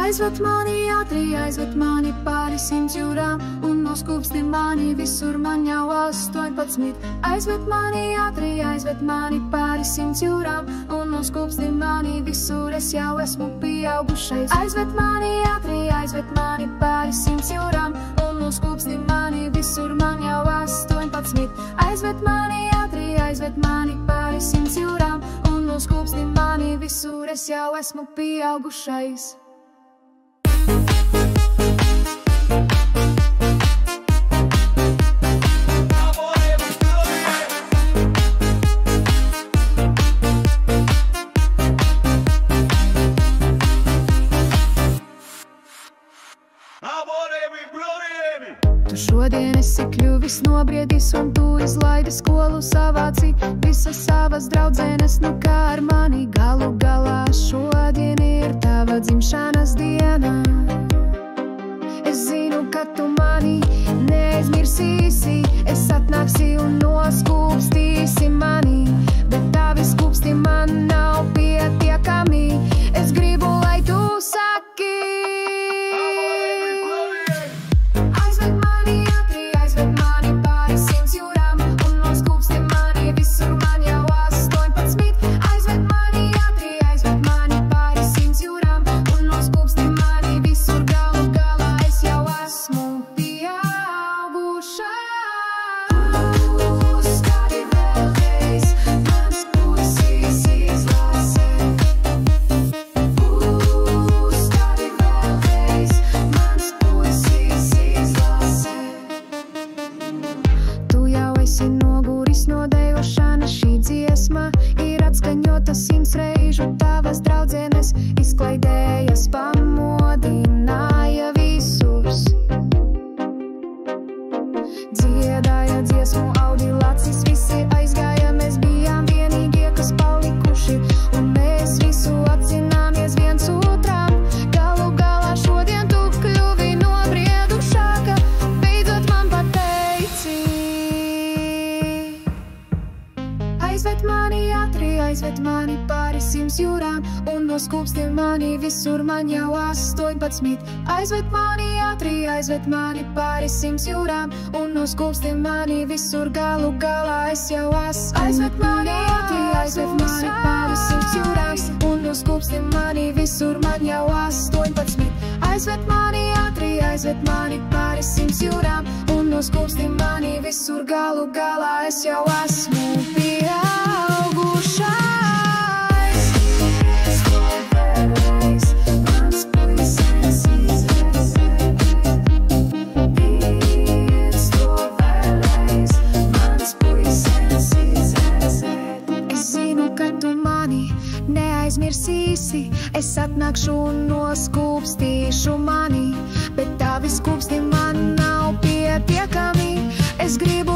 Aizved mani ātri, aizved mani pāri 100 jūrām, un noskūpsti mani visur, man jau 18. Aizved mani ātri, aizved mani pāri 100 jūrām, un noskūpsti mani visur, es jau esmu pieaugušais. Aizved mani ātri, aizved mani pāri 100 jūrām, un noskūpsti mani visur, man jau 18. Aizved mani ātri, aizved mani pāri 100 jūrām, un noskūpsti mani visur, es jau esmu pieaugušais. Tu šodien esi kļuvis nobriedis, un tu izlaidi skolu savāci visas savas draudzenes, nu kā ar mani. Galu galā šodien ir tava dzimšanas diena. Es zinu, ka tu mani neaizmirsīsi, es atnāksi un noskūpstīsi mani, bet tavi skūpsti man nav pietiekami. Es gribu, lai tu saki. Dziedāja dziesmu audi lacis, visi aizgāja, mēs bijām vienīgie, kas palikuši, un mēs visu atzināmies viens otram. Galu galā šodien tu kļuvi nobriedušāka, beidzot man pateici. Aizved mani ātri, aizved mani pāri 100 jūrām, un noskūpsti mani visur, man jau 18. Aizved mani ātri, aizved mani pāri 100 jūrām, un noskūpsti mani visur, galu galā es jau esmu. Aizved mani ātri, aizved mani pāri 100 jūrām, un noskūpsti mani visur, man jau 18. Aizved mani ātri, aizved mani pāri 100 jūrām, un noskūpsti mani visur, galu galā es jau esmu pieaugušais. Neaizmirsīsi, es atnākšu un noskūpstīšu mani, bet tavi skūpsti man nav pietiekami. Es gribu,